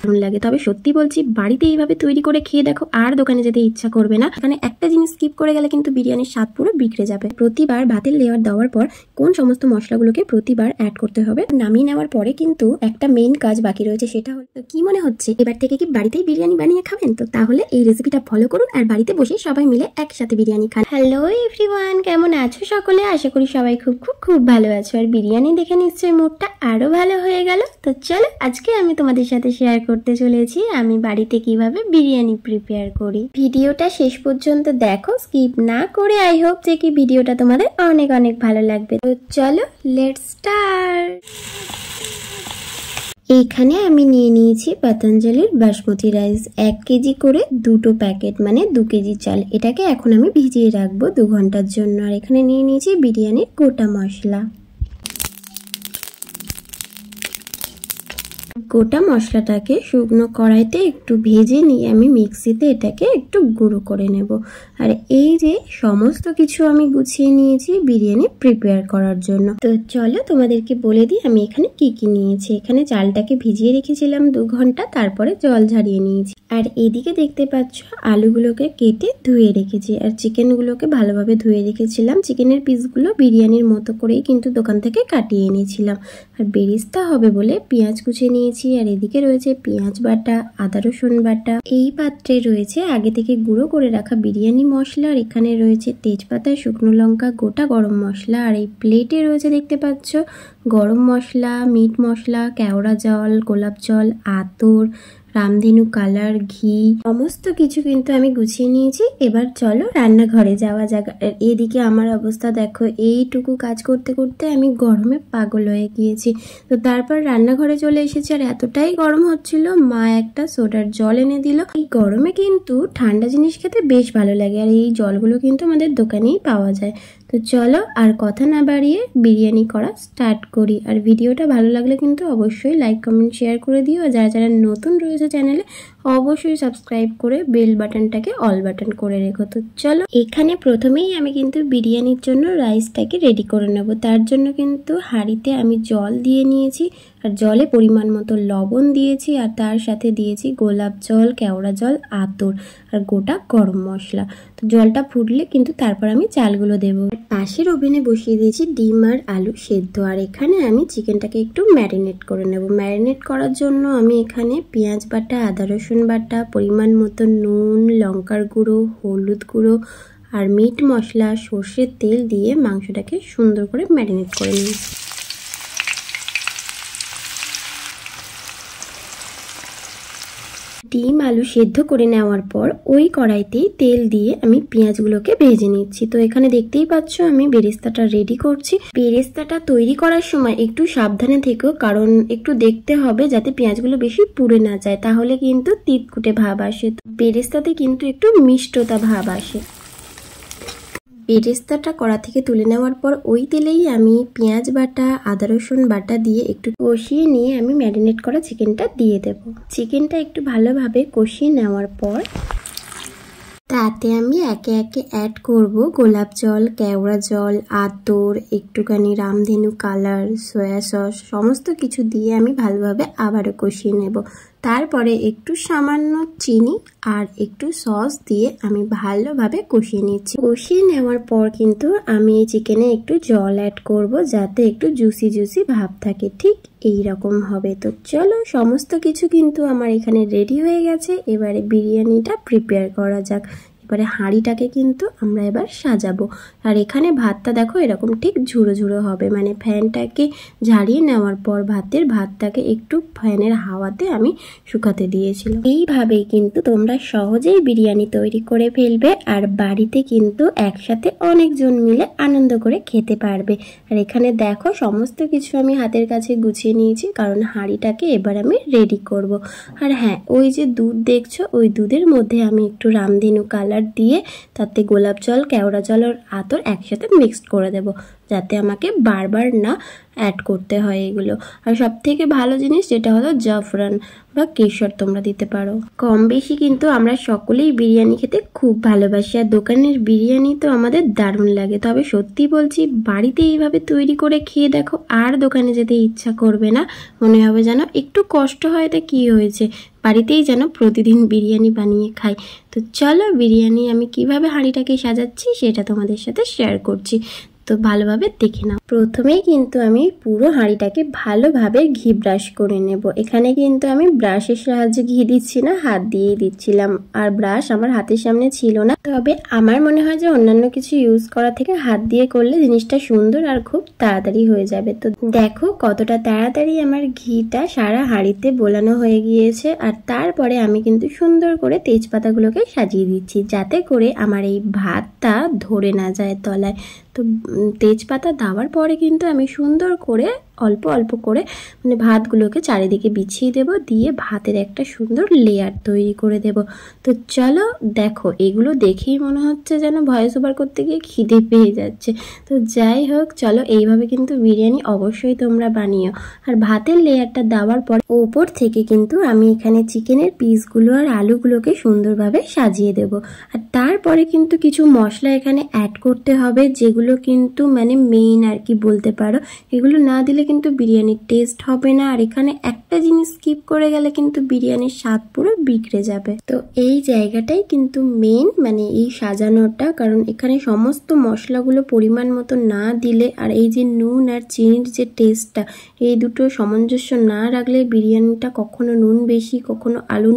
দারুণ লাগে। তবে সত্যি বলছি, বাড়িতে এইভাবে তৈরি করে খেয়ে দেখো, আর দোকানে যেতে ইচ্ছা করবে না। এখানে একটা জিনিস স্কিপ করে গেলে কিন্তু বিরিয়ানির স্বাদ পুরো বিগড়ে যাবে। প্রতিবার ভাতের লেয়ার দেওয়ার পর কোন সমস্ত মশলাগুলোকে প্রতিবার অ্যাড করতে হবে, নামিয়ে নেওয়ার পরে কিন্তু একটা মেইন কাজ বাকি রয়েছে, সেটা হলো কি মনে হচ্ছে এবার থেকে কি বাড়িতেই বিরিয়ানি বানিয়ে খাবেন? তো তাহলে এই রেসিপিটা ফলো করুন আর বাড়িতে বসে সবাই মিলে একসাথে বিরিয়ানি খান। হ্যালো এভরিওয়ান, কেমন আছো সকলে? আশা করি সবাই খুব খুব খুব ভালো আছো। আর বিরিয়ানি দেখে নিশ্চয়ই মুডটা আরো ভালো হয়ে গেল। তো চলো আজকে আমি তোমাদের সাথে শেয়ার করতে চলেছি আমি বাড়িতে কিভাবে বিরিয়ানি প্রিপেয়ার করি। ভিডিওটা শেষ পর্যন্ত দেখো, স্কিপ না করে। আই হোপ যে কি ভিডিওটা তোমাদের অনেক অনেক ভালো লাগবে। তো চলো লেটস স্টার্ট। এইখানে আমি নিয়ে নিয়েছি পতঞ্জলির বাসমতি রাইস 1 কেজি করে, 2টো প্যাকেট মানে 2 কেজি চাল। এটাকে এখন আমি ভিজিয়ে রাখবো 2 ঘন্টার জন্য। আর এখানে নিয়ে নিয়েছি বিরিয়ানির গোটা মশলা। গোটা মশলাটাকে শুকনো কড়াইতে একটু ভেজে নিয়ে আমি মিক্সিতে এটাকে একটু গুঁড়ো করে নেব। আর এই যে সমস্ত কিছু আমি গুছিয়ে নিয়েছি বিরিয়ানি প্রিপেয়ার করার জন্য। তো চলো তোমাদেরকে বলে দিই আমি এখানে কি কি নিয়েছি। এখানে চালটাকে ভিজিয়ে রেখেছিলাম 2 ঘন্টা, তারপরে জল ঝরিয়ে নিয়েছি। আর এদিকে দেখতে পাচ্ছ আলুগুলোকে কেটে ধুয়ে রেখেছি, আর চিকেনগুলোকে ভালোভাবে ধুয়ে রেখেছিলাম। চিকেনের পিসগুলো বিরিয়ানির মতো করেই কিন্তু দোকান থেকে কাটিয়ে এনেছিলাম। আর বেরেস্তা হবে বলে পেঁয়াজ কুচে নিয়েছি। আর এদিকে রয়েছে পেঁয়াজ বাটা, আদা রসুন বাটা। এই পাত্রে রয়েছে আগে থেকে গুঁড়ো করে রাখা বিরিয়ানি মশলা। আর এখানে রয়েছে তেজপাতা, শুকনো লঙ্কা, গোটা গরম মশলা। আর এই প্লেটে রয়েছে দেখতে পাচ্ছ গরম মশলা, মিট মশলা, কেওড়া জল, গোলাপ জল, আতর, রামধেনু কালার, ঘি, সমস্ত কিছু কিন্তু আমি গুছিয়ে নিয়েছি। এবার চলো রান্নাঘরে যাওয়া যাক। এদিকে আমার অবস্থা দেখো, এইটুকু কাজ করতে করতে আমি গরমে পাগল হয়ে গিয়েছি। তো তারপর রান্নাঘরে চলে এসেছি। আর এতটাই গরম হচ্ছিল, মা একটা সোডার জল এনে দিল। এই গরমে কিন্তু ঠান্ডা জিনিস খেতে বেশ ভালো লাগে, আর এই জলগুলো কিন্তু আমাদের দোকানেই পাওয়া যায়। তো চলো আর কথা না বাড়িয়ে বিরিয়ানি করা স্টার্ট করি। আর ভিডিওটা ভালো লাগলে কিন্তু অবশ্যই লাইক কমেন্ট শেয়ার করে দিও। আর যারা যারা নতুন রয়েছে চ্যানেলে অবশ্যই সাবস্ক্রাইব করে বেল বাটনটাকে অল বাটন করে রেখো। তো চলো এখানে প্রথমেই আমি কিন্তু বিরিয়ানির জন্য রাইসটাকে রেডি করে নেব। তার জন্য কিন্তু হাঁড়িতে আমি জল দিয়ে নিয়েছি, আর জলে পরিমাণ মতো লবণ দিয়েছি, আর তার সাথে দিয়েছি গোলাপ জল, কেওড়া জল, আতর আর গোটা গরম মশলা। তো জলটা ফুটলে কিন্তু তারপর আমি চালগুলো দেবো। পাশের ওভেনে বসিয়ে দিয়েছি ডিম আর আলু সেদ্ধ। আর এখানে আমি চিকেনটাকে একটু ম্যারিনেট করে নেব। ম্যারিনেট করার জন্য আমি এখানে পেঁয়াজ বাটা, আদা রসুন বাটা, পরিমাণ মতো নুন, লঙ্কার গুঁড়ো, হলুদ গুঁড়ো আর মিট মশলা, সর্ষের তেল দিয়ে মাংসটাকে সুন্দর করে ম্যারিনেট করে নিয়েছি। ডিম আলু সেদ্ধ করে নেওয়ার পর ওই কড়াইতেই তেল দিয়ে আমি পেঁয়াজগুলোকে ভেজে নিচ্ছি। তো এখানে দেখতেই পাচ্ছ আমি বেরেস্তাটা রেডি করছি। বেরেস্তাটা তৈরি করার সময় একটু সাবধানে থেকো, কারণ একটু দেখতে হবে যাতে পেঁয়াজগুলো বেশি পুড়ে না যায়, তাহলে কিন্তু তিতকুটে ভাব আসে। বেরেস্তাতে কিন্তু একটু মিষ্টতা ভাব আসে। বেরেস্তাটা কড়া থেকে তুলে নেওয়ার পর ওই তেলেই আমি পেঁয়াজ বাটা, আদা রসুন বাটা দিয়ে একটু কষিয়ে নিয়ে আমি ম্যারিনেট করা চিকেনটা দিয়ে দেব। চিকেনটা একটু ভালোভাবে কষিয়ে নেওয়ার পর তাতে আমি একে একে অ্যাড করব গোলাপ জল, কেওড়া জল, আতর, একটুখানি রামধেনু কালার, সয়া সস, সমস্ত কিছু দিয়ে আমি ভালোভাবে আবারও কষিয়ে নেব। তারপরে একটু সামান্য চিনি আর একটু সস দিয়ে আমি ভালোভাবে কষিয়ে নিচ্ছি। কষিয়ে নেওয়ার পর কিন্তু আমি এই চিকেনে একটু জল অ্যাড করব, যাতে একটু জুসি জুসি ভাব থাকে, ঠিক এই রকম হবে। তো চলো সমস্ত কিছু কিন্তু আমার এখানে রেডি হয়ে গেছে। এবারে বিরিয়ানিটা প্রিপেয়ার করা যাক। এবারে হাঁড়িটাকে কিন্তু আমরা এবার সাজাবো। আর এখানে ভাতটা দেখো এরকম ঠিক ঝুড়ো ঝুড়ো হবে, মানে ফ্যানটাকে ঝাড়িয়ে নেওয়ার পর ভাতটাকে একটু ফ্যানের হাওয়াতে আমি শুকাতে দিয়েছিলাম। এইভাবেই কিন্তু তোমরা সহজেই বিরিয়ানি তৈরি করে ফেলবে, আর বাড়িতে কিন্তু একসাথে অনেকজন মিলে আনন্দ করে খেতে পারবে। আর এখানে দেখো সমস্ত কিছু আমি হাতের কাছে গুছিয়ে নিয়েছি, কারণ হাঁড়িটাকে এবার আমি রেডি করব। আর হ্যাঁ, ওই যে দুধ দেখছো, ওই দুধের মধ্যে আমি একটু রামধেনু কালার দিয়ে তাতে গোলাপ জল, কেওড়া জল আর আতর একসাথে মিক্সড করে দেব, যাতে আমাকে বারবার না অ্যাড করতে হয় এগুলো। আর সব থেকে ভালো জিনিস যেটা হলো জাফরান বা কেশর তোমরা দিতে পারো। কম বেশি কিন্তু আমরা সকলেই বিরিয়ানি খেতে খুব ভালোবাসি, আর দোকানের বিরিয়ানি তো আমাদের দারুণ লাগে। তবে সত্যি বলছি, বাড়িতে এইভাবে তৈরি করে খেয়ে দেখো, আর দোকানে যেতে ইচ্ছা করবে না। মনে হবে যেন একটু কষ্ট হয়, তা কি হয়েছে, বাড়িতেই যেন প্রতিদিন বিরিয়ানি বানিয়ে খাই। তো চলো বিরিয়ানি আমি কিভাবে হাঁড়িটাকে সাজাচ্ছি সেটা তোমাদের সাথে শেয়ার করছি, তো ভালোভাবে দেখে নাও। প্রথমেই কিন্তু আমি পুরো হাঁড়িটাকে ভালোভাবে ঘি ব্রাশ করে নেব। এখানে কিন্তু আমি ব্রাশের সাহায্যে ঘি দিচ্ছি না, হাত দিয়েই দিচ্ছিলাম। আর ব্রাশ আমার হাতের সামনে ছিল না, তবে আমার মনে হয় যে অন্যান্য কিছু ইউজ করা থেকে হাত দিয়ে করলে জিনিসটা সুন্দর আর খুব তাড়াতাড়ি হয়ে যাবে। তো দেখো কতটা তাড়াতাড়ি আমার ঘিটা সারা হাঁড়িতে বোলানো হয়ে গিয়েছে। আর তারপরে আমি কিন্তু সুন্দর করে তেজপাতাগুলোকে সাজিয়ে দিচ্ছি, যাতে করে আমার এই ভাতটা ধরে না যায় তলায়। তো তেজপাতা দেওয়ার পরে কিন্তু আমি সুন্দর করে অল্প অল্প করে মানে ভাতগুলোকে চারিদিকে বিছিয়ে দেব, দিয়ে ভাতের একটা সুন্দর লেয়ার তৈরি করে দেব। তো চলো দেখো, এগুলো দেখেই মনে হচ্ছে যেন ভয়েস ওভার করতে গিয়ে খিদে পেয়ে যাচ্ছে। তো যাই হোক, চলো এইভাবে কিন্তু বিরিয়ানি অবশ্যই তোমরা বানিও। আর ভাতের লেয়ারটা দেওয়ার পর ওপর থেকে কিন্তু আমি এখানে চিকেনের পিসগুলো আর আলুগুলোকে সুন্দরভাবে সাজিয়ে দেব। আর তারপরে কিন্তু কিছু মশলা এখানে অ্যাড করতে হবে, যেগুলো কিন্তু মানে মেইন আর কি বলতে পারো। এগুলো না দিলে কিন্তু বিরিয়ানির টেস্ট হবে না। আর এখানে একটা জিনিস স্কিপ করে গেলে কিন্তু বিরিয়ানির স্বাদ পুরো বিগড়ে যাবে। তো এই জায়গাটাই কিন্তু মেইন, মানে এই সাজানোটা, কারণ এখানে সমস্ত মশলাগুলো পরিমাণ মতো না দিলে আর এই যে নুন আর চিনির যে টেস্টটা, এই দুটো সামঞ্জস্য না রাখলে বিরিয়ানিটা কখনো নুন বেশি কখনো আলু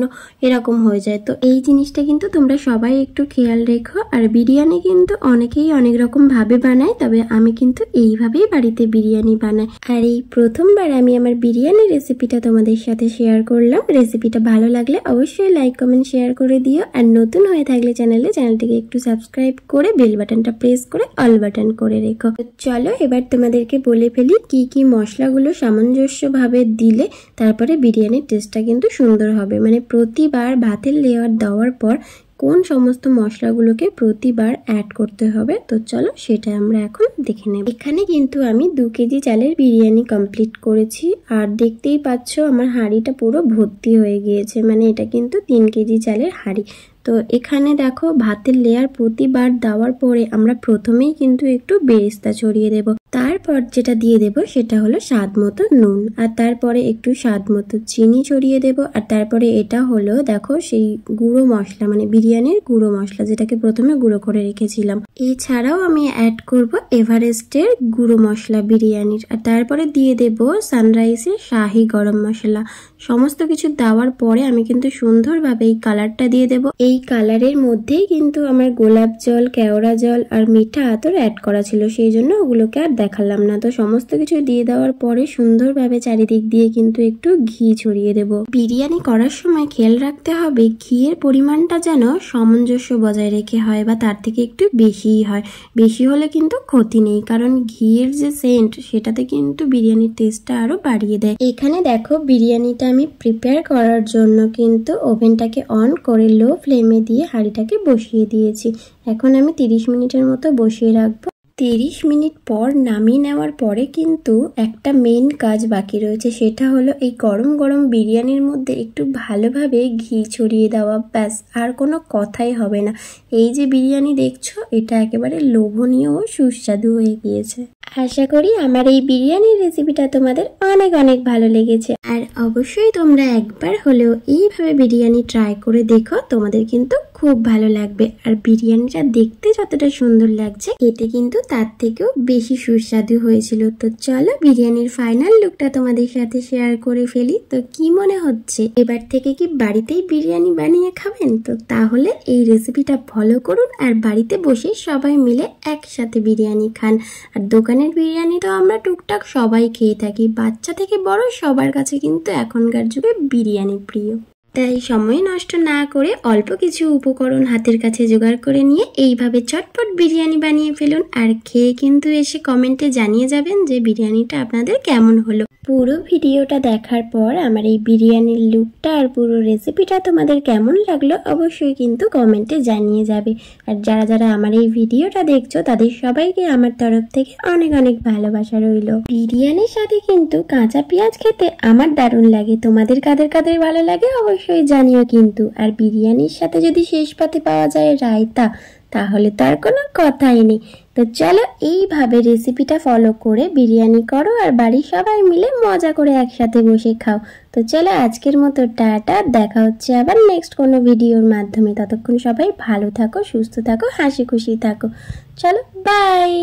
এরকম হয়ে যায়। তো এই জিনিসটা কিন্তু তোমরা সবাই একটু খেয়াল রেখো। আর বিরিয়ানি কিন্তু অনেকেই অনেক রকম ভাবে বানায়, তবে আমি কিন্তু এইভাবেই বাড়িতে বিরিয়ানি বানাই। আর এই প্রথমবার আমি আমার বিরিয়ানি রেসিপিটা তোমাদের সাথে শেয়ার করলাম। রেসিপিটা ভালো লাগলে অবশ্যই লাইক কমেন্ট শেয়ার করে দিও। আর নতুন হয়ে থাকলে চ্যানেলটিকে একটু সাবস্ক্রাইব করে বেল বাটনটা প্রেস করে অল বাটন করে রেখো। চলো এবার তোমাদেরকে বলে ফেলি কি কি মশলাগুলো সামঞ্জস্যভাবে দিলে তারপরে বিরিয়ানির টেস্টটা কিন্তু সুন্দর হবে। মানে প্রতিবার ভাতের লেয়ার দেওয়ার পর কোন সমস্ত মশলাগুলোকে প্রতিবার অ্যাড করতে হবে, তো চলো সেটা আমরা এখন দেখে নেব। এখানে কিন্তু আমি 2 কেজি চালের বিরিয়ানি কমপ্লিট করেছি। আর দেখতেই পাচ্ছ আমার হাঁড়িটা পুরো ভর্তি হয়ে গিয়েছে, মানে এটা কিন্তু 3 কেজি চালের হাঁড়ি। তো এখানে দেখো ভাতের লেয়ার প্রতিবার দেওয়ার পরে আমরা প্রথমেই কিন্তু একটু বেরেস্তা ছড়িয়ে দেব। তারপর যেটা দিয়ে দেব সেটা হলো স্বাদ মতো নুন, আর তারপরে একটু স্বাদ মতো চিনি ছড়িয়ে দেব। আর তারপরে এটা হলো দেখো সেই গুঁড়ো মশলা, মানে বিরিয়ানির গুঁড়ো মশলা, যেটাকে প্রথমে গুঁড়ো করে রেখেছিলাম। এছাড়াও আমি অ্যাড করব এভারেস্টের গুঁড়ো মশলা বিরিয়ানির। আর তারপরে দিয়ে দেব সানরাইজের শাহি গরম মশলা। সমস্ত কিছু দেওয়ার পরে আমি কিন্তু সুন্দরভাবে এই কালারটা দিয়ে দেব। এই কালারের মধ্যেই কিন্তু আমার গোলাপ জল, কেওড়া জল আর মিঠা আতর অ্যাড করা ছিল, সেই জন্য ওগুলোকে আর দেখালাম না। তো সমস্ত কিছু দিয়ে দেওয়ার পরে সুন্দরভাবে চারিদিক দিয়ে কিন্তু একটু ঘি ছড়িয়ে দেব। বিরিয়ানি করার সময় খেয়াল রাখতে হবে ঘিয়ের পরিমাণটা যেন সামঞ্জস্য বজায় রেখে হয়, বা তার থেকে একটু বেশিই হয়। বেশি হলে কিন্তু ক্ষতি নেই, কারণ ঘিয়ের যে সেন্ট সেটাতে কিন্তু বিরিয়ানির টেস্টটা আরো বাড়িয়ে দেয়। এখানে দেখো বিরিয়ানিটা আমি প্রিপেয়ার করার জন্য কিন্তু ওভেনটাকে অন করে লো ফ্লেমে দিয়ে হাঁড়িটাকে বসিয়ে দিয়েছি। এখন আমি 30 মিনিটের মতো বসিয়ে রাখবো। 30 মিনিট পর নামিয়ে নেওয়ার পরে কিন্তু একটা মেন কাজ বাকি রয়েছে, সেটা হলো এই গরম গরম বিরিয়ানির মধ্যে একটু ভালোভাবে ঘি ছড়িয়ে দেওয়া। ব্যাস, আর কোনো কথাই হবে না। এই যে বিরিয়ানি দেখছো, এটা একেবারে লোভনীয় ও সুস্বাদু হয়ে গিয়েছে। আশা করি আমার এই বিরিয়ানির রেসিপিটা তোমাদের অনেক অনেক ভালো লেগেছে। আর অবশ্যই তোমরা একবার হলেও এইভাবে বিরিয়ানি ট্রাই করে দেখো, তোমাদের কিন্তু খুব ভালো লাগবে। আর বিরিয়ানিটা দেখতে যতটা সুন্দর লাগছে, খেতে কিন্তু তার থেকেও বেশি সুস্বাদু হয়েছিল। তো চলো বিরিয়ানির ফাইনাল লুকটা তোমাদের সাথে শেয়ার করে ফেলি। তো কি মনে হচ্ছে, এবার থেকে কি বাড়িতেই বিরিয়ানি বানিয়ে খাবেন? তো তাহলে এই রেসিপিটা ফলো করুন আর বাড়িতে বসে সবাই মিলে একসাথে বিরিয়ানি খান। আর দোকানের বিরিয়ানি তো আমরা টুকটাক সবাই খেয়ে থাকি, বাচ্চা থেকে বড় সবার কাছে কিন্তু এখনকার যুগে বিরিয়ানি প্রিয়। তাই সময় নষ্ট না করে অল্প কিছু উপকরণ হাতের কাছে জোগাড় করে নিয়ে এইভাবে চটপট বিরিয়ানি বানিয়ে ফেলুন। আর খেয়ে কিন্তু এসে কমেন্টে জানিয়ে যাবেন যে বিরিয়ানিটা আপনাদের কেমন হলো। পুরো ভিডিওটা দেখার পর আমার এই বিরিয়ানির লুকটা আর পুরো রেসিপিটা তোমাদের কেমন লাগলো অবশ্যই কিন্তু কমেন্টে জানিয়ে যাবে। আর যারা যারা আমার এই ভিডিওটা দেখছো তাদের সবাইকে আমার তরফ থেকে অনেক অনেক ভালোবাসা রইল। বিরিয়ানির সাথে কিন্তু কাঁচা পেঁয়াজ খেতে আমার দারুণ লাগে, তোমাদের কাদের কাদের ভালো লাগে অবশ্যই জানিও কিন্তু। আর বিরিয়ানির সাথে যদি শেষ পাতে পাওয়া যায় রায়তা, তাহলে তো আর কোনো কথাই নেই। তো চলো এইভাবে রেসিপিটা ফলো করে বিরিয়ানি করো আর বাড়ির সবাই মিলে মজা করে একসাথে বসে খাও। তো চলো আজকের মতো টাটা, দেখা হচ্ছে আবার নেক্সট কোনো ভিডিওর মাধ্যমে। ততক্ষণ সবাই ভালো থাকো, সুস্থ থাকো, হাসি খুশি থাকো। চলো বাই।